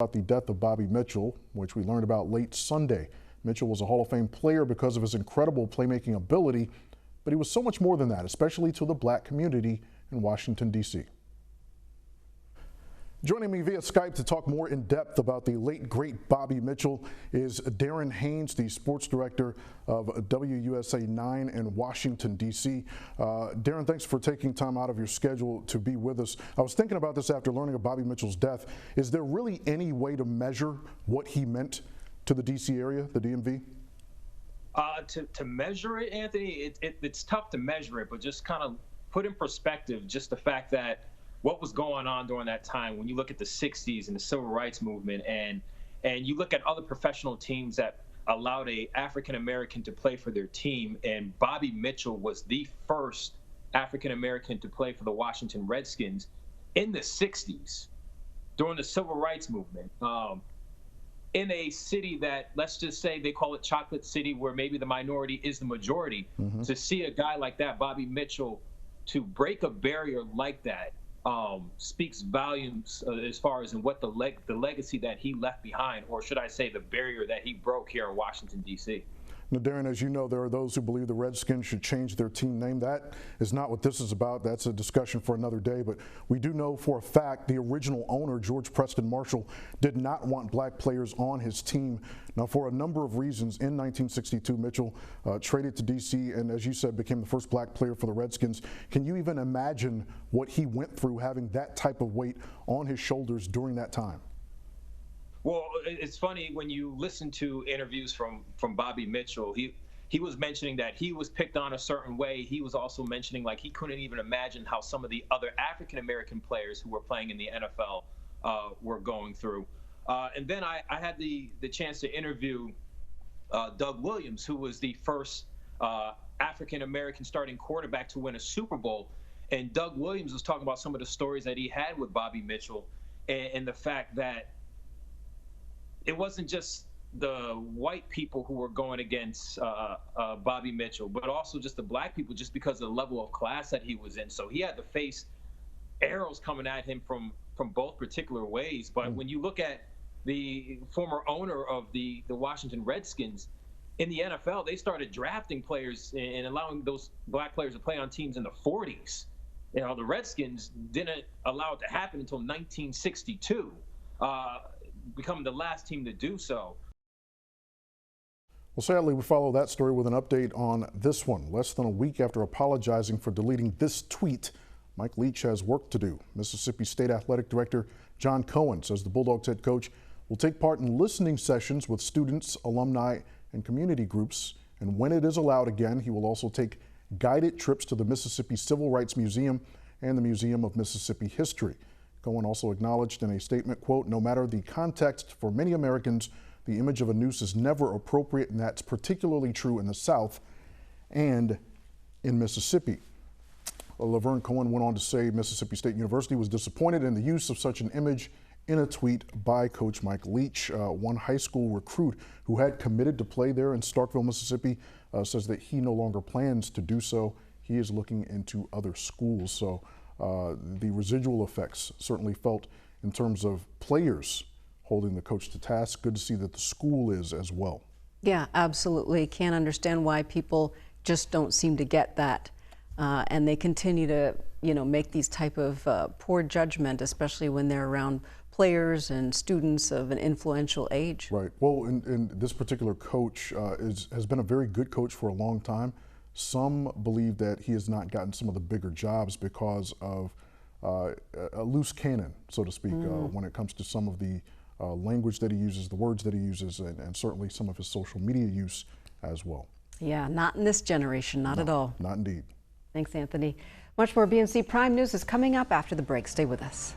About the death of Bobby Mitchell, which we learned about late Sunday. Mitchell was a Hall of Fame player because of his incredible playmaking ability, but he was so much more than that, especially to the black community in Washington, D.C. Joining me via Skype to talk more in depth about the late, great Bobby Mitchell is Darren Haynes, the sports director of WUSA 9 in Washington, D.C. Darren, thanks for taking time out of your schedule to be with us. I was thinking about this after learning of Bobby Mitchell's death. Is there really any way to measure what he meant to the D.C. area, the DMV? To measure it, Anthony, it's tough to measure it, but just kind of put in perspective just the fact that what was going on during that time when you look at the 60s and the civil rights movement and you look at other professional teams that allowed a African American to play for their team, and Bobby Mitchell was the first African American to play for the Washington Redskins in the 60s during the civil rights movement, in a city that, let's just say they call it Chocolate City, where maybe the minority is the majority. To see a guy like that, Bobby Mitchell, to break a barrier like that speaks volumes as far as in what the legacy that he left behind, or should I say the barrier that he broke here in Washington, D.C. Now, Darren, as you know, there are those who believe the Redskins should change their team name. That is not what this is about. That's a discussion for another day. But we do know for a fact the original owner, George Preston Marshall, did not want black players on his team. Now, for a number of reasons, in 1962, Mitchell traded to D.C. and, as you said, became the first black player for the Redskins. Can you even imagine what he went through having that type of weight on his shoulders during that time? Well, it's funny when you listen to interviews from Bobby Mitchell, he was mentioning that he was picked on a certain way. He was also mentioning like he couldn't even imagine how some of the other African American players who were playing in the NFL were going through. And then I had the chance to interview Doug Williams, who was the first African American starting quarterback to win a Super Bowl. And Doug Williams was talking about some of the stories that he had with Bobby Mitchell and the fact that it wasn't just the white people who were going against Bobby Mitchell, but also just the black people, just because of the level of class that he was in. So he had to face arrows coming at him from both particular ways. But when you look at the former owner of the Washington Redskins, in the NFL, they started drafting players and allowing those black players to play on teams in the 40s. You know, the Redskins didn't allow it to happen until 1962. Becoming the last team to do so. Well, sadly, we follow that story with an update on this one. Less than a week after apologizing for deleting this tweet, Mike Leach has work to do. Mississippi State Athletic Director John Cohen says the Bulldogs head coach will take part in listening sessions with students, alumni, and community groups. And when it is allowed again, he will also take guided trips to the Mississippi Civil Rights Museum and the Museum of Mississippi History. Cohen also acknowledged in a statement, quote, "No matter the context, for many Americans, the image of a noose is never appropriate, and that's particularly true in the South and in Mississippi." Laverne Cohen went on to say Mississippi State University was disappointed in the use of such an image in a tweet by Coach Mike Leach. One high school recruit who had committed to play there in Starkville, Mississippi, says that he no longer plans to do so. He is looking into other schools. So the residual effects certainly felt in terms of players holding the coach to task. Good to see that the school is as well. Yeah, absolutely. Can't understand why people just don't seem to get that. And they continue to, make these type of poor judgment, especially when they're around players and students of an influential age. Right. Well, and this particular coach has been a very good coach for a long time. Some believe that he has not gotten some of the bigger jobs because of a loose cannon, so to speak, when it comes to some of the language that he uses, the words that he uses, and certainly some of his social media use as well. Yeah, not in this generation, not at all. Not indeed. Thanks, Anthony. Much more BNC Prime News is coming up after the break. Stay with us.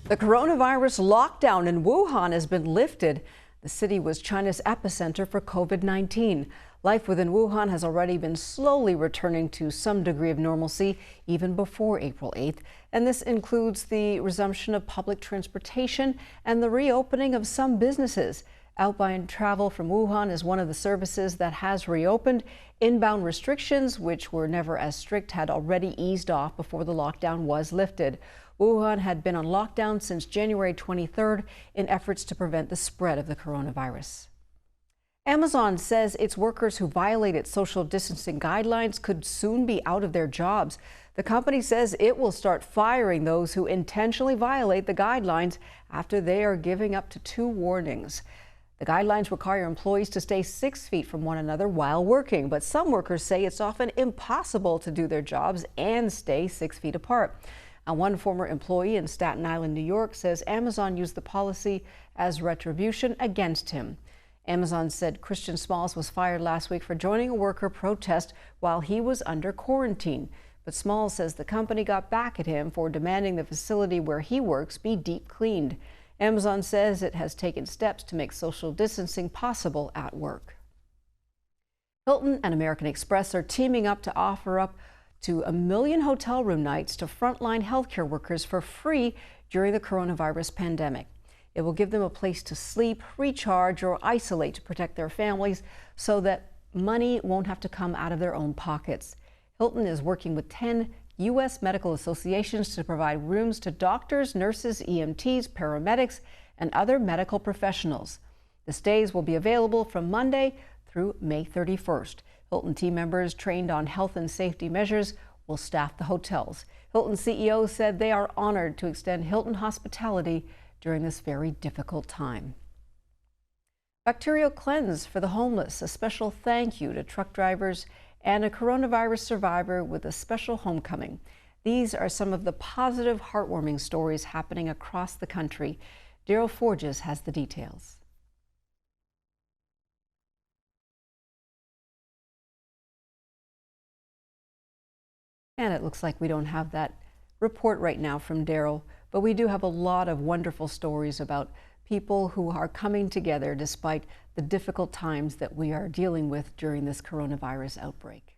The coronavirus lockdown in Wuhan has been lifted. The city was China's epicenter for COVID-19. Life within Wuhan has already been slowly returning to some degree of normalcy even before April 8th. And this includes the resumption of public transportation and the reopening of some businesses. Outbound travel from Wuhan is one of the services that has reopened. Inbound restrictions, which were never as strict, had already eased off before the lockdown was lifted. Wuhan had been on lockdown since January 23rd in efforts to prevent the spread of the coronavirus. Amazon says its workers who violated social distancing guidelines could soon be out of their jobs. The company says it will start firing those who intentionally violate the guidelines after they are giving up to 2 warnings. The guidelines require employees to stay 6 feet from one another while working, but some workers say it's often impossible to do their jobs and stay 6 feet apart. One former employee in Staten Island, New York, says Amazon used the policy as retribution against him. Amazon said Christian Smalls was fired last week for joining a worker protest while he was under quarantine. But Smalls says the company got back at him for demanding the facility where he works be deep cleaned. Amazon says it has taken steps to make social distancing possible at work. Hilton and American Express are teaming up to offer up to 1 million hotel room nights to frontline healthcare workers for free during the coronavirus pandemic. It will give them a place to sleep, recharge, or isolate to protect their families so that money won't have to come out of their own pockets. Hilton is working with 10 U.S. medical associations to provide rooms to doctors, nurses, EMTs, paramedics, and other medical professionals. The stays will be available from Monday through May 31st. Hilton team members trained on health and safety measures will staff the hotels. Hilton CEO said they are honored to extend Hilton hospitality during this very difficult time. Bacterial cleanse for the homeless, a special thank you to truck drivers and a coronavirus survivor with a special homecoming. These are some of the positive, heartwarming stories happening across the country. Daryl Forges has the details. And it looks like we don't have that report right now from Daryl, but we do have a lot of wonderful stories about people who are coming together despite the difficult times that we are dealing with during this coronavirus outbreak.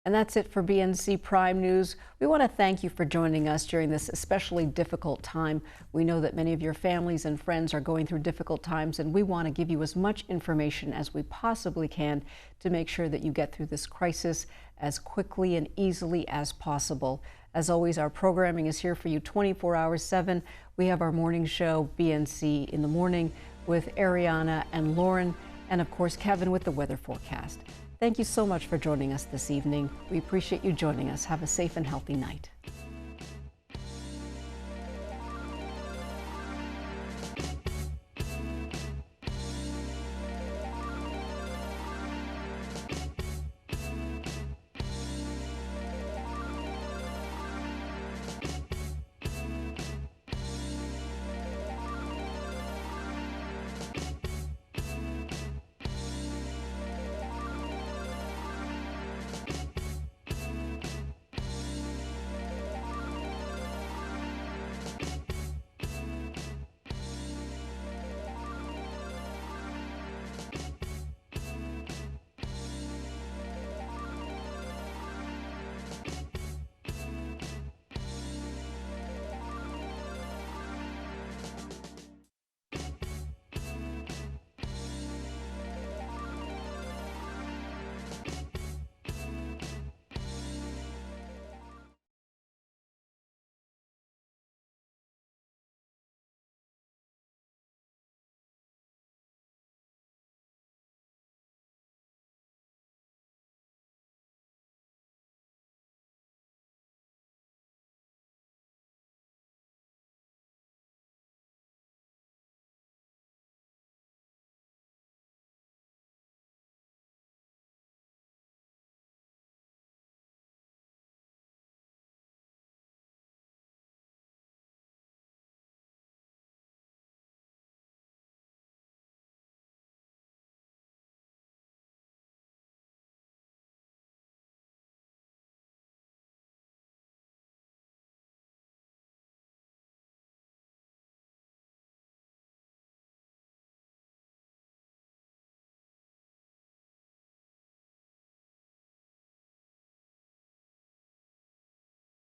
And that's it for BNC Prime News. We want to thank you for joining us during this especially difficult time. We know that many of your families and friends are going through difficult times, and we want to give you as much information as we possibly can to make sure that you get through this crisis as quickly and easily as possible. As always, our programming is here for you 24 hours 7. We have our morning show, BNC in the Morning, with Ariana and Lauren, and of course, Kevin with the weather forecast. Thank you so much for joining us this evening. We appreciate you joining us. Have a safe and healthy night.